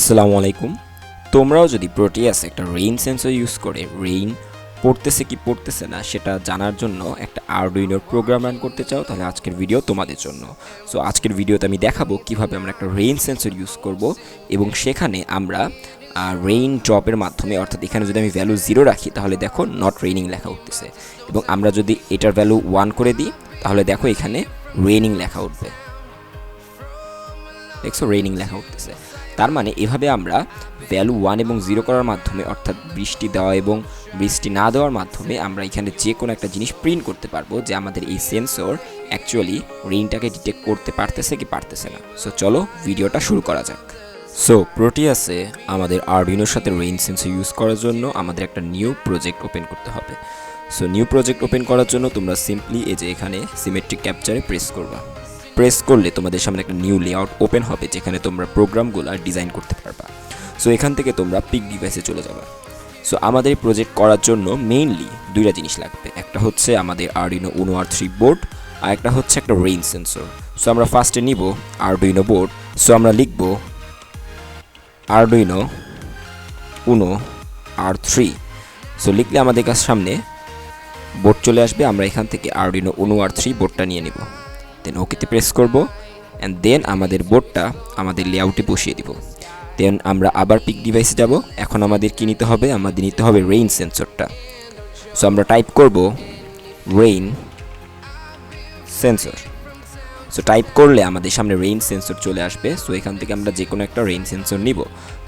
আসসালামু আলাইকুম। তোমরাও যদি প্রোটিয়াস একটা রেইন সেন্সর ইউজ করে রেইন পড়তেছে কি পড়তেছে না সেটা জানার জন্য একটা আরডুইনোর প্রোগ্রাম রান করতে চাও, তাহলে আজকের ভিডিও তোমাদের জন্য। সো আজকের ভিডিওতে আমি দেখাবো কিভাবে আমরা একটা রেইন সেন্সর ইউজ করব এবং সেখানে আমরা রেইন ড্রপের মাধ্যমে, অর্থাৎ এখানে যদি আমি ভ্যালু 0 রাখি তাহলে দেখো নট রেইনিং লেখা উঠতেছে, এবং আমরা যদি এটার ভ্যালু 1 করে দিই তাহলে দেখো এখানে রেইনিং লেখা উঠবে। দেখছো রেইনিং লেখা উঠতেছে। তার মানে এভাবে আমরা ভ্যালু 1 এবং 0 করার মাধ্যমে, অর্থাৎ বৃষ্টি দেওয়া এবং বৃষ্টি না দেওয়ার মাধ্যমে আমরা এখানে যে কোনো একটা জিনিস প্রিন্ট করতে পারবো যে আমাদের এই সেন্সর অ্যাকচুয়ালি রেইনটাকে ডিটেক্ট করতে পারতেছে কি পারতেছে না। সো চলো ভিডিওটা শুরু করা যাক। সো প্রোটিয়াসে আমাদের আরডুইনোর সাথে রেইন সেন্সর ইউজ করার জন্য আমাদের একটা নিউ প্রজেক্ট ওপেন করতে হবে। সো নিউ প্রজেক্ট ওপেন করার জন্য তোমরা সিম্পলি এই যে এখানে সিমেট্রিক ক্যাপচারে প্রেস করবা। প্রেস করলে তোমাদের সামনে একটা নিউ লেআউট ওপেন হবে যেখানে তোমরা প্রোগ্রামগুলো ডিজাইন করতে পারবা। সো এখান থেকে তোমরা পিক ডিভাইসে চলে যাবে। সো আমাদের এই প্রজেক্ট করার জন্য মেইনলি দুইটা জিনিস লাগবে, একটা হচ্ছে আমাদের আরডুইনো উনো R3 বোর্ড, আর একটা হচ্ছে একটা রেইন সেন্সর। সো আমরা ফার্স্টে নিব আরডুইনো বোর্ড। সো আমরা লিখব আরডুইনো উনো R3। সো লিখলে আমাদের কাছে সামনে বোর্ড চলে আসবে। আমরা এখান থেকে আরডুইনো উনো R3 বোর্ডটা নিয়ে নিব, দেন ওকেতে প্রেস করব, অ্যান্ড দেন আমাদের বোর্ডটা আমাদের লেআউটে বসিয়ে দিব। দেন আমরা আবার পিক ডিভাইসে যাব। এখন আমাদের কি নিতে হবে? আমাদের নিতে হবে রেইন সেন্সরটা। সো আমরা টাইপ করব রেইন সেন্সর। সো টাইপ করলে আমাদের সামনে রেইন সেন্সর চলে আসবে। সো এখান থেকে আমরা যে কোনো একটা রেইন সেন্সর নিব।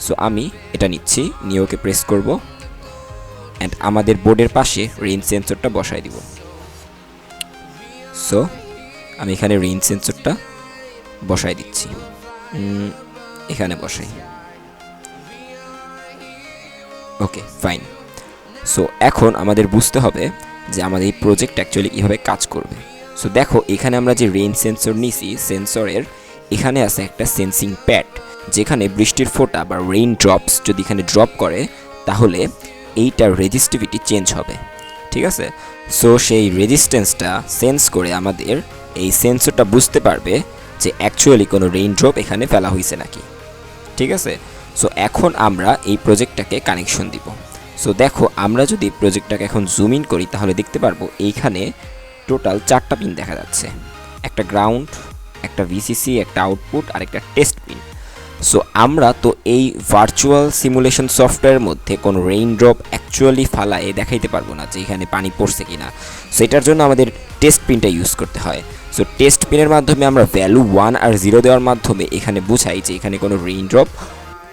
সো আমি এটা নিচ্ছি, নিয়ে ওকে প্রেস করব, অ্যান্ড আমাদের বোর্ডের পাশে রেইন সেন্সরটা বসাই দিব। সো আমি এখানে রেইন সেন্সরটা বসাই দিচ্ছি, এখানে বসাই। Okay fine. সো এখন আমাদের বুঝতে হবে যে আমাদের এই প্রজেক্ট অ্যাকচুয়ালি কীভাবে কাজ করবে। সো দেখো এখানে আমরা যে রেইন সেন্সর নিছি, সেন্সরের এখানে আছে একটা সেন্সিং প্যাড, যেখানে বৃষ্টির ফোঁটা বা রেইন ড্রপস যদি এখানে ড্রপ করে তাহলে এইটার রেজিস্টিভিটি চেঞ্জ হবে, ঠিক আছে? সো সেই রেজিস্ট্যান্সটা সেন্স করে আমাদের এই সেন্সরটা বুঝতে পারবে যে অ্যাকচুয়ালি কোনো রেইন ড্রপ এখানে ফেলা হয়েছে নাকি, ঠিক আছে? সো এখন আমরা এই প্রজেক্টটাকে কানেকশন দিব। সো দেখো আমরা যদি প্রজেক্টটাকে এখন জুম ইন করি তাহলে দেখতে পারবো এইখানে টোটাল 4টা পিন দেখা যাচ্ছে, একটা গ্রাউন্ড, একটা ভিসিসি, একটা আউটপুট আর একটা টেস্ট পিন। সো আমরা তো এই ভার্চুয়াল সিমুলেশন সফটওয়্যারের মধ্যে কোনো রেইন ড্রপ অ্যাকচুয়ালি ফালায়ে দেখাইতে পারবো না যে এখানে পানি পড়ছে কি না। সো এটার জন্য আমাদের টেস্ট পিনটা ইউজ করতে হয়। সো টেস্ট পিনের মাধ্যমে আমরা ভ্যালু 1 আর 0 দেওয়ার মাধ্যমে এখানে বুঝাই যে এখানে কোনো রেইন ড্রপ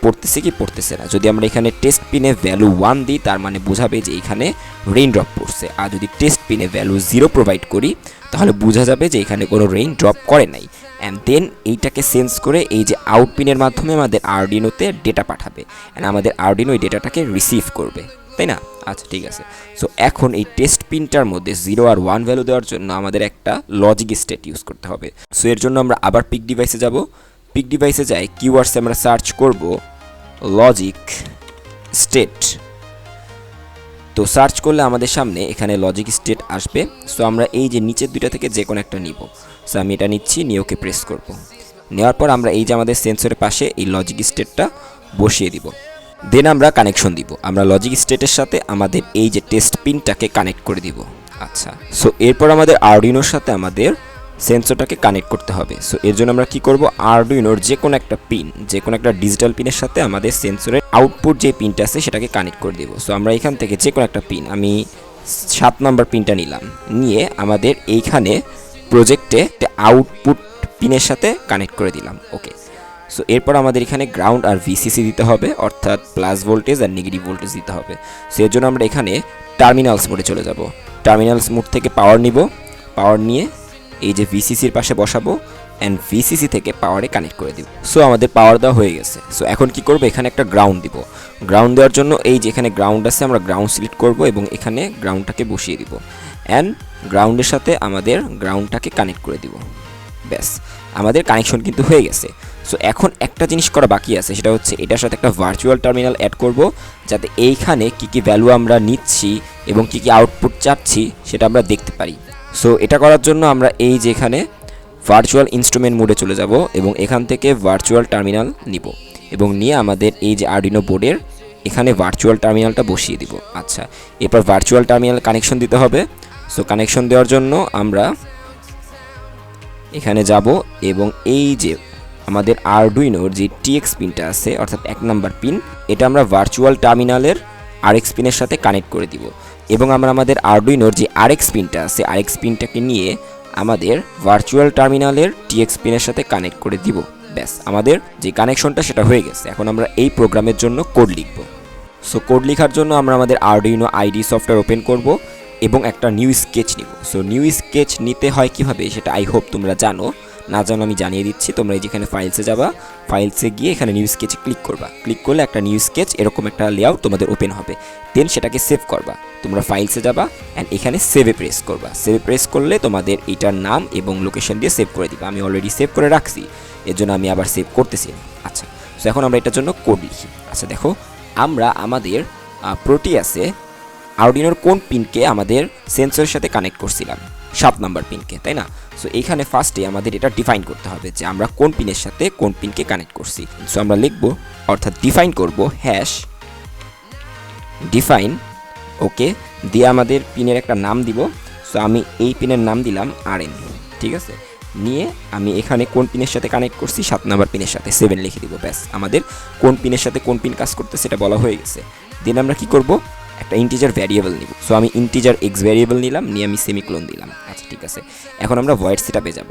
পড়তেছে কি পড়তেছে না। যদি আমরা এখানে টেস্ট পিনে ভ্যালু 1 দিই তার মানে বোঝাবে যে এখানে রেইন ড্রপ পড়ছে, আর যদি টেস্ট পিনে ভ্যালু 0 প্রোভাইড করি তাহলে বোঝা যাবে যে এখানে কোনো রেইন ড্রপ করে নাই। অ্যান্ড দেন এইটাকে সেন্স করে এই যে আউট পিনের মাধ্যমে আমাদের আরডুইনোতে ডেটা পাঠাবে, অ্যান্ড আমাদের আরডুইনো এই ডেটাটাকে রিসিভ করবে, তাই না? আচ্ছা ঠিক আছে। সো এখন এই টেস্ট পিনটার মধ্যে 0 আর 1 ভ্যালু দেওয়ার জন্য আমাদের একটা লজিক স্টেট ইউজ করতে হবে। সো এর জন্য আমরা আবার পিক ডিভাইসে যাব। পিক ডিভাইসে যাই, কিওয়ার্ডসে আমরা সার্চ করব লজিক স্টেট। তো সার্চ করলে আমাদের সামনে এখানে লজিক স্টেট আসবে। সো আমরা এই যে নিচের দুইটা থেকে যে কোনো একটা নিব। সো আমি এটা নিচ্ছি, নিয়ে ওকে প্রেস করব। নেওয়ার পর আমরা এই যে আমাদের সেন্সরের পাশে এই লজিক স্টেটটা বসিয়ে দিব। দেন আমরা কানেকশন দিব। আমরা লজিক স্টেটের সাথে আমাদের এই যে টেস্ট পিনটাকে কানেক্ট করে দিব। আচ্ছা, সো এরপর আমাদের আরডুইনোর সাথে আমাদের সেন্সরটাকে কানেক্ট করতে হবে। সো এর জন্য আমরা কি করব? আরডুইনোর যে কোনো একটা পিন, যে কোনো একটা ডিজিটাল পিনের সাথে আমাদের সেন্সরের আউটপুট যে পিনটা আছে সেটাকে কানেক্ট করে দেব। সো আমরা এখান থেকে যে কোনো একটা পিন, আমি 7 নম্বর পিনটা নিলাম, নিয়ে আমাদের এইখানে প্রজেক্টে আউটপুট পিনের সাথে কানেক্ট করে দিলাম। ওকে। সো এরপর আমাদের এখানে গ্রাউন্ড আর ভিসিসি দিতে হবে, অর্থাৎ প্লাস ভোল্টেজ আর নেগেটিভ ভোল্টেজ দিতে হবে। সো এর জন্য আমরা এখানে টার্মিনালস মোডে চলে যাব। টার্মিনালস মোড থেকে পাওয়ার নিব, পাওয়ার নিয়ে এই যে ভিসিসির পাশে বসাবো, অ্যান্ড ভিসিসি থেকে পাওয়ারে কানেক্ট করে দিব। সো আমাদের পাওয়ার দেওয়া হয়ে গেছে। সো এখন কি করব? এখানে একটা গ্রাউন্ড দিব। গ্রাউন্ড দেওয়ার জন্য এই যে এখানে গ্রাউন্ড আছে, আমরা গ্রাউন্ড সিলেক্ট করব এবং এখানে গ্রাউন্ডটাকে বসিয়ে দিব, অ্যান্ড গ্রাউন্ডের সাথে আমাদের গ্রাউন্ডটাকে কানেক্ট করে দিব। ব্যাস, আমাদের কানেকশন কিন্তু হয়ে গেছে। সো এখন একটা জিনিস করা বাকি আছে, সেটা হচ্ছে এটার সাথে একটা ভার্চুয়াল টার্মিনাল অ্যাড করব, যাতে এইখানে কী কী ভ্যালু আমরা নিচ্ছি এবং কী কী আউটপুট চাচ্ছি সেটা আমরা দেখতে পারি। সো এটা করার জন্য আমরা এই যে এখানে ভার্চুয়াল ইনস্ট্রুমেন্ট মোডে চলে যাব এবং এখান থেকে ভার্চুয়াল টার্মিনাল নিব এবং নিয়ে আমাদের এই যে আরডুইনো বোর্ডের এখানে ভার্চুয়াল টার্মিনালটা বসিয়ে দিব। আচ্ছা, এরপর ভার্চুয়াল টার্মিনাল কানেকশন দিতে হবে। সো কানেকশন দেওয়ার জন্য আমরা এখানে যাব এবং এই যে আমাদের আরডুইনোর যে টিএক্স পিনটা আছে অর্থাৎ 1 নাম্বার পিন, এটা আমরা ভার্চুয়াল টার্মিনালের আরএক্স পিনের সাথে কানেক্ট করে দিব এবং আমরা আমাদের আরডুইনোর যে আরএক্স পিনটা আছে আরএক্স পিনটাকে নিয়ে আমাদের ভার্চুয়াল টার্মিনালের টিএক্স পিনের সাথে কানেক্ট করে দিব। ব্যাস, আমাদের যে কানেকশনটা সেটা হয়ে গেছে। এখন আমরা এই প্রোগ্রামের জন্য কোড লিখব। সো কোড লেখার জন্য আমরা আমাদের আরডুইনো আইডি সফটওয়্যার ওপেন করব এবং একটা নিউ স্কেচ নিব। সো নিউ স্কেচ নিতে হয় কিভাবে সেটা আই হোপ তোমরা জানো, না জানো আমি জানিয়ে দিচ্ছি। তোমরা যেখানে ফাইলসে যাবা, ফাইলসে গিয়ে এখানে নিউ স্কেচে ক্লিক করবা। ক্লিক করলে একটা নিউ স্কেচ এরকম একটা লেআউট তোমাদের ওপেন হবে। দেন সেটাকে সেভ করবা। তোমরা ফাইলসে যাবা অ্যান্ড এখানে সেভে প্রেস করবা। সেভে প্রেস করলে তোমাদের এটার নাম এবং লোকেশন দিয়ে সেভ করে দিবা। আমি অলরেডি সেভ করে রাখছি, এর জন্য আমি আবার সেভ করতেছি না। আচ্ছা, সো এখন আমরা এটার জন্য কোড লিখি। আচ্ছা দেখো, আমরা আমাদের প্রোটিয়াসে আরডুইনোর কোন পিনকে আমাদের সেন্সরের সাথে কানেক্ট করছিলাম, 7 নাম্বার পিনকে, তাই না? সো এইখানে ফার্স্টে আমাদের এটা ডিফাইন করতে হবে যে আমরা কোন পিনের সাথে কোন পিনকে কানেক্ট করছি। সো আমরা লিখব অর্থাৎ ডিফাইন করব হ্যাশ ডিফাইন, ওকে, দিয়ে আমাদের পিনের একটা নাম দিব। সো আমি এই পিনের নাম দিলাম আরএন, ঠিক আছে? নিয়ে আমি এখানে কোন পিনের সাথে কানেক্ট করছি, 7 নাম্বার পিনের সাথে 7 লিখে দিব। ব্যাস, আমাদের কোন পিনের সাথে কোন পিন কাজ করতে সেটা বলা হয়ে গেছে। দেন আমরা কি করব, একটা ইন্টিজার ভ্যারিয়েবল নিব। সো আমি ইন্টিজার এক্স ভ্যারিয়েবল নিলাম, নিয়ে আমি সেমিকোলন দিলাম। আচ্ছা ঠিক আছে, এখন আমরা ভয়েড সেটআপে যাব।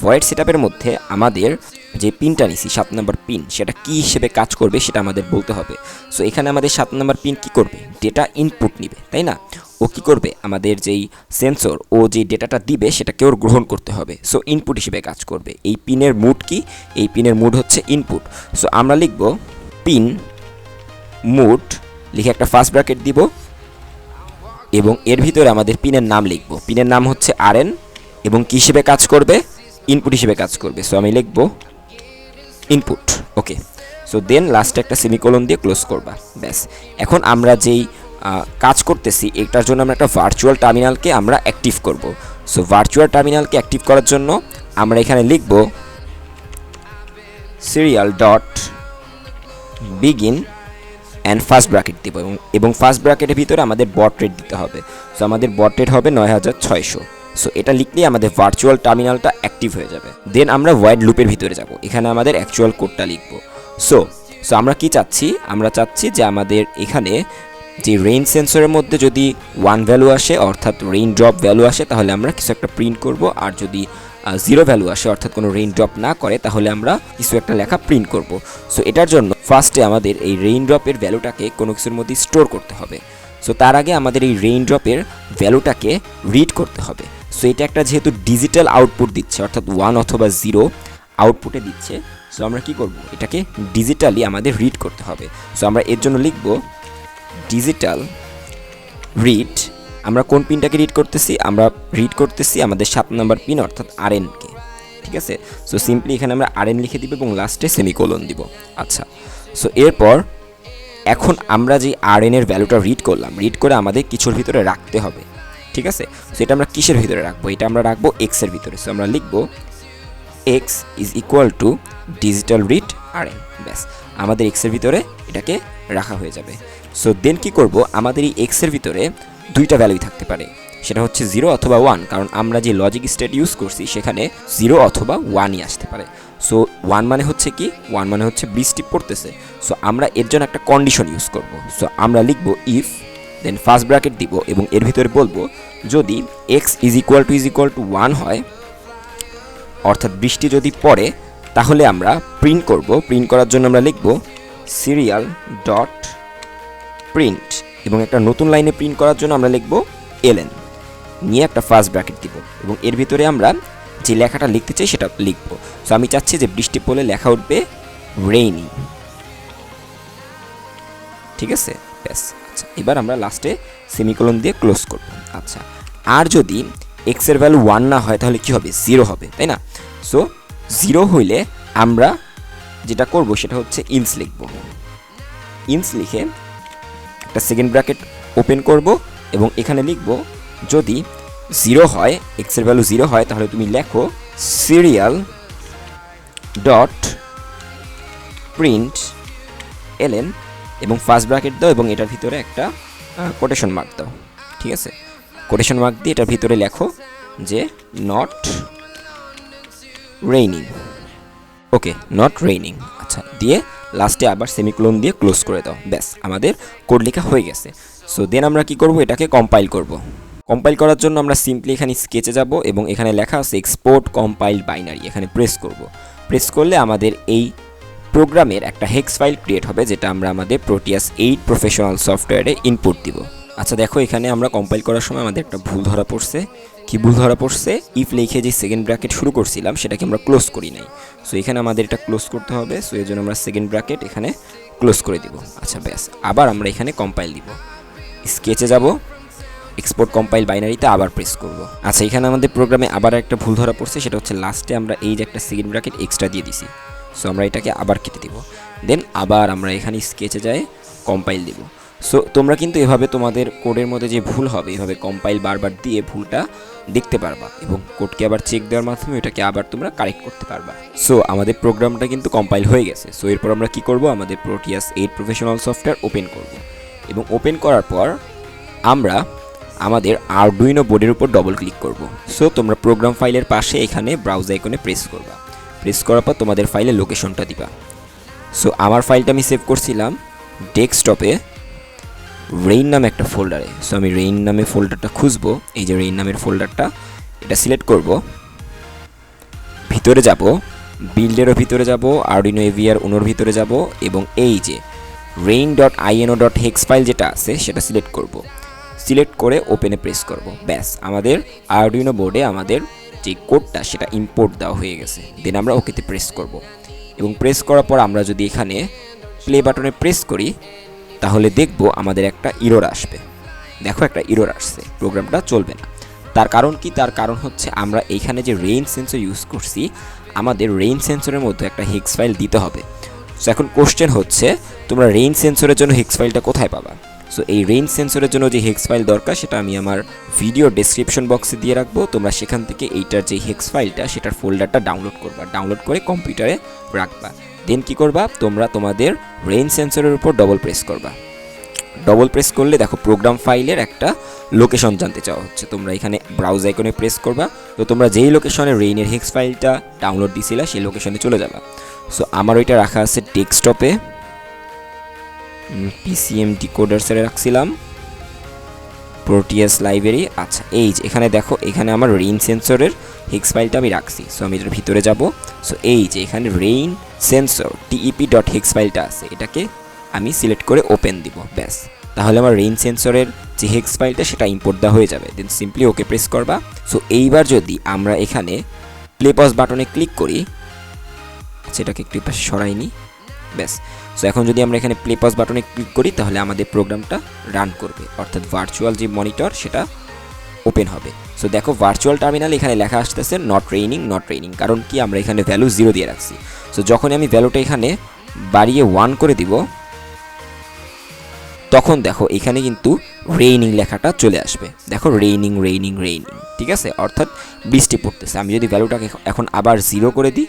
ভয়েড সেটআপের মধ্যে আমাদের যে পিনটা নিছি 7 নাম্বার পিন, সেটা কি হিসেবে কাজ করবে সেটা আমাদের বলতে হবে। সো এখানে আমাদের 7 নাম্বার পিন কি করবে, ডেটা ইনপুট নিবে, তাই না? ও কি করবে, আমাদের যেই সেন্সর ও যে ডেটাটা দিবে সেটাকে ওর গ্রহণ করতে হবে। সো ইনপুট হিসেবে কাজ করবে। এই পিনের মুড কি, এই পিনের মুড হচ্ছে ইনপুট। সো আমরা লিখব পিন মুড, লিখে একটা ফার্স্ট ব্র্যাকেট দিব এবং এর ভিতরে আমাদের পিনের নাম লিখব। পিনের নাম হচ্ছে আরএন এবং কি হিসেবে কাজ করবে, ইনপুট হিসেবে কাজ করবে। সো আমি লিখব ইনপুট, ওকে। সো দেন লাস্টে একটা সেমিকোলন দিয়ে ক্লোজ করবা। ব্যাস, এখন আমরা যেই কাজ করতেছি এটার জন্য আমরা একটা ভার্চুয়াল টার্মিনালকে আমরা অ্যাক্টিভ করব। সো ভার্চুয়াল টার্মিনালকে অ্যাক্টিভ করার জন্য আমরা এখানে লিখব serial dot begin and first bracket দিব এবং ফার্স্ট ব্র্যাকেটের ভিতরে আমাদের বট রেট দিতে হবে। সো আমাদের বট রেট হবে 9600। সো এটা লিখলেই আমাদের ভার্চুয়াল টার্মিনালটা অ্যাক্টিভ হয়ে যাবে। দেন আমরা ওয়াইড লুপের ভিতরে যাব, এখানে আমাদের অ্যাকচুয়াল কোডটা লিখব। সো আমরা কি চাচ্ছি, আমরা চাচ্ছি যে আমাদের এখানে যে রেইন সেন্সরের মধ্যে যদি 1 ভ্যালু আসে অর্থাৎ রেইন ড্রপ ভ্যালু আসে তাহলে আমরা কিছু একটা প্রিন্ট করব, আর যদি 0 ভ্যালু আসে অর্থাৎ কোনো রেইন ড্রপ না করে তাহলে আমরা কিছু একটা লেখা প্রিন্ট করব। সো এটার জন্য ফার্স্টে আমাদের এই রেইন ড্রপের ভ্যালুটাকে কোনো কিছুর মধ্যে স্টোর করতে হবে। সো তার আগে আমাদের এই রেইন ড্রপের ভ্যালুটাকে রিড করতে হবে। সো এটা একটা যেহেতু ডিজিটাল আউটপুট দিচ্ছে অর্থাৎ 1 অথবা 0 আউটপুটে দিচ্ছে, সো আমরা কি করব, এটাকে ডিজিটালি আমাদের রিড করতে হবে। সো আমরা এর জন্য লিখব ডিজিটাল রিড। আমরা কোন পিনটাকে রিড করতেছি, আমরা রিড করতেছি আমাদের 7 নাম্বার পিন অর্থাৎ আরএনকে, ঠিক আছে? সো সিম্পলি এখানে আমরা আরএন লিখে দিব এবং লাস্টে সেমিকোলন দিব। আচ্ছা, সো এরপর এখন আমরা যে আরএনের ভ্যালুটা রিড করলাম, রিড করে আমাদের কিছুর ভিতরে রাখতে হবে, ঠিক আছে? সো এটা আমরা কিসের ভিতরে রাখবো, এটা আমরা রাখবো এক্সের ভিতরে। সো আমরা লিখব x is equal to digital read R. ব্যাস, আমাদের এক্সের ভিতরে এটাকে রাখা হয়ে যাবে। সো দেন কি করব, আমাদের এই এক্সের ভিতরে দুইটা ভ্যালুই থাকতে পারে, সেটা হচ্ছে 0 অথবা 1, কারণ আমরা যে লজিক স্টেট ইউজ করছি সেখানে 0 অথবা 1ই আসতে পারে। সো 1 মানে হচ্ছে কি, 1 মানে হচ্ছে বৃষ্টি পড়তেছে। সো আমরা এর জন্য একটা কন্ডিশন ইউজ করব। সো আমরা লিখব ইফ, দেন ফার্স্ট ব্র্যাকেট দিব এবং এর ভিতরে বলবো যদি এক্স ইজ ইকুয়াল টু 1 হয় অর্থাৎ বৃষ্টি যদি পড়ে তাহলে আমরা প্রিন্ট করব। প্রিন্ট করার জন্য আমরা লিখব সিরিয়াল ডট প্রিন্ট এবং একটা নতুন লাইনে প্রিন্ট করার জন্য আমরা লিখব এলএন, নিয়ে একটা ফার্স্ট ব্র্যাকেট দিব এবং এর ভিতরে আমরা যে লেখাটা লিখতে চাই সেটা লিখব। সো আমি চাচ্ছি যে বৃষ্টি পড়লে লেখা উঠবে রেইনি, ঠিক আছে? ব্যাস, আচ্ছা, এবার আমরা লাস্টে সেমিকোলন দিয়ে ক্লোজ করব। আচ্ছা, আর যদি এক্সের ভ্যালু 1 না হয় তাহলে কি হবে, 0 হবে, তাই না? সো 0 হইলে আমরা যেটা করব সেটা হচ্ছে ইনস লিখব। ইনস লিখে একটা সেকেন্ড ব্র্যাকেট ওপেন করব এবং এখানে লিখব যদি 0 হয়, এক্সের ভ্যালু 0 হয় তাহলে তুমি লেখো সিরিয়াল ডট প্রিন্ট এলএন এবং ফার্স্ট ব্র্যাকেট দাও এবং এটার ভিতরে একটা কোটেশন মার্ক দাও, ঠিক আছে? কোটেশন মার্ক দিয়ে এটার ভিতরে লেখো যে not raining, okay, not raining, আচ্ছা, দিয়ে লাস্টে আবার সেমিকোলন দিয়ে ক্লোজ করে দাও। ব্যাস, আমাদের কোড লেখা হয়ে গেছে। সো দেন আমরা কি করব, এটাকে কম্পাইল করব। কম্পাইল করার জন্য আমরা সিম্পলি এখানে স্কেচে যাব এবং এখানে লেখা আছে এক্সপোর্ট কম্পাইল বাইনারি, এখানে প্রেস করব। প্রেস করলে আমাদের এই প্রোগ্রামের একটা হেক্স ফাইল ক্রিয়েট হবে, যেটা আমরা আমাদের প্রোটিয়াস 8 প্রফেশনাল সফটওয়্যারে ইনপুট দিব। আচ্ছা দেখো, এখানে আমরা কম্পাইল করার সময় আমাদের একটা ভুল ধরা পড়ছে। কি ভুল ধরা পড়ছে? ইফ লিখে যে সেকেন্ড ব্র্যাকেট শুরু করছিলাম সেটাকে আমরা ক্লোজ করি নাই। সো এখানে আমাদের এটা ক্লোজ করতে হবে। সো এর জন্য আমরা সেকেন্ড ব্র্যাকেট এখানে ক্লোজ করে দিব। আচ্ছা ব্যাস, আবার আমরা এখানে কম্পাইল দিব। স্কেচে যাব, এক্সপোর্ট কম্পাইল বাইনারিতে আবার প্রেস করব। আচ্ছা, এখানে আমাদের প্রোগ্রামে আবার একটা ভুল ধরা পড়ছে, সেটা হচ্ছে লাস্টে আমরা এই যে একটা সেকেন্ড ব্র্যাকেট এক্সট্রা দিয়ে দিছি। সো আমরা এটাকে আবার কেটে দিব। দেন আবার আমরা এখানে স্কেচে যাই, কম্পাইল দিব। সো তোমরা কিন্তু এভাবে তোমাদের কোডের মধ্যে যে ভুল হবে, এভাবে কম্পাইল বারবার দিয়ে ভুলটা দেখতে পারবা এবং কোডকে আবার চেক দেওয়ার মাধ্যমে এটাকে আবার তোমরা কারেক্ট করতে পারবা। সো আমাদের প্রোগ্রামটা কিন্তু কম্পাইল হয়ে গেছে। সো এরপর আমরা কি করব, আমাদের প্রোটিয়াস 8 প্রফেশনাল সফটওয়্যার ওপেন করব এবং ওপেন করার পর আমরা আমাদের আরডুইনো বোর্ডের উপর ডবল ক্লিক করব। সো তোমরা প্রোগ্রাম ফাইলের পাশে এখানে ব্রাউজ আইকনে প্রেস করবা। প্রেস করার পর তোমাদের ফাইলের লোকেশনটা দিবা। সো আমার ফাইলটা আমি সেভ করছিলাম ডেস্কটপে রেইন নামে একটা ফোল্ডারে। সো আমি রেইন নামে ফোল্ডারটা খুঁজবো, এই যে রেইন নামের ফোল্ডারটা, এটা সিলেক্ট করব, ভিতরে যাব, বিল্ডেরও ভিতরে যাব, আরডুইনো এভিআর উনোর ভিতরে যাব এবং এই যে rain.ino.hex ফাইল যেটা আছে সেটা সিলেক্ট করব। সিলেক্ট করে ওপেনে প্রেস করব। ব্যাস, আমাদের আরডুইনো বোর্ডে আমাদের যে কোডটা সেটা ইম্পোর্ট দেওয়া হয়ে গেছে। দেন আমরা ওকেতে প্রেস করব এবং প্রেস করার পর আমরা যদি এখানে প্লে বাটনে প্রেস করি তাহলে দেখব আমাদের একটা ইরর আসবে। দেখো, একটা ইরর আসছে, প্রোগ্রামটা চলবে না। তার কারণ কি? তার কারণ হচ্ছে আমরা এইখানে যে রেইন সেন্সর ইউজ করছি, আমাদের রেইন সেন্সরের মধ্যে একটা হেক্স ফাইল দিতে হবে। সো এখন কোশ্চেন হচ্ছে, তোমরা রেইন সেন্সরের জন্য হেক্স ফাইলটা কোথায় পাবা? সো এই রেইন সেন্সরের জন্য যে হেক্স ফাইল দরকার সেটা আমি আমার ভিডিও ডেসক্রিপশন বক্সে দিয়ে রাখবো। তোমরা সেখান থেকে এইটার যে হেক্স ফাইলটা সেটার ফোল্ডারটা ডাউনলোড করবা, ডাউনলোড করে কম্পিউটারে রাখবা। দেন কি করবা, তোমরা তোমাদের রেইন সেন্সরের উপর ডবল প্রেস করবা। ডবল প্রেস করলে দেখো প্রোগ্রাম ফাইলের একটা লোকেশন জানতে চাওয়া হচ্ছে। তোমরা এখানে ব্রাউজ আইকনে প্রেস করবা। তো তোমরা যেই লোকেশনে রেইনের হেক্স ফাইলটা ডাউনলোড দিছিলা সেই লোকেশনে চলে যাবা। সো আমার ওইটা রাখা আছে ডেস্কটপে, পিসিএম ডিকোডার্সে রাখছিলাম, প্রোটিয়াস লাইব্রেরি। আচ্ছা, এই যে এখানে দেখো, এখানে আমার রেইন সেন্সরের হেক্স ফাইলটা আমি রাখছি। সো আমি এটার ভিতরে যাব। সো এই যে এখানে রেইন সেন্সর tep.hex ফাইলটা আছে, এটাকে আমি সিলেক্ট করে ওপেন দিব। ব্যাস, তাহলে আমার রেইন সেন্সরের যে হেক্স ফাইলটা সেটা ইম্পোর্ট দেওয়া হয়ে যাবে। দেন সিম্পলি ওকে প্রেস করবা। সো এইবার যদি আমরা এখানে প্লে পজ বাটনে ক্লিক করি, সেটাকে একটু পাশে সরাই নি, ব্যাস। সো এখন যদি আমরা এখানে প্লে পজ বাটনে ক্লিক করি তাহলে আমাদের প্রোগ্রামটা রান করবে, অর্থাৎ ভার্চুয়াল যে মনিটর সেটা ওপেন হবে। সো দেখো, ভার্চুয়াল টার্মিনাল এখানে লেখা আসতেছে নট রেইনিং, কারণ কি আমরা এখানে ভ্যালু 0 দিয়ে রাখছি। সো যখনই আমি ভ্যালুটা এখানে বাড়িয়ে 1 করে দিব তখন দেখো এখানে কিন্তু রেইনিং লেখাটা চলে আসবে। দেখো, রেইনিং, ঠিক আছে, অর্থাৎ বৃষ্টি পড়তেছে। আমি যদি ভ্যালুটাকে এখন আবার 0 করে দিই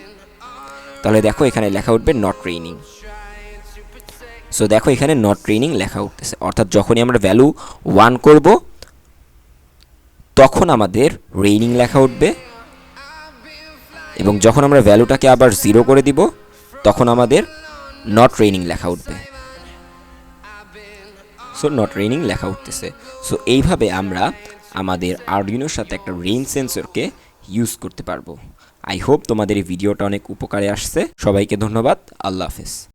তাহলে দেখো এখানে লেখা উঠবে নট রেইনিং। সো দেখো এখানে নট রেইনিং লেখা উঠতেছে, অর্থাৎ যখনই আমরা ভ্যালু 1 করব তখন আমাদের রেইনিং লেখা উঠবে এবং যখন আমরা ভ্যালুটাকে আবার 0 করে দিব তখন আমাদের নট রেইনিং লেখা উঠবে। সো নট রেইনিং লেখা উঠতেছে। সো এইভাবে আমরা আমাদের আরডুইনোর সাথে একটা রেইন সেন্সরকে ইউজ করতে পারবো। আই হোপ তোমাদের এই ভিডিওটা অনেক উপকারে আসছে। সবাইকে ধন্যবাদ। আল্লাহ হাফেজ।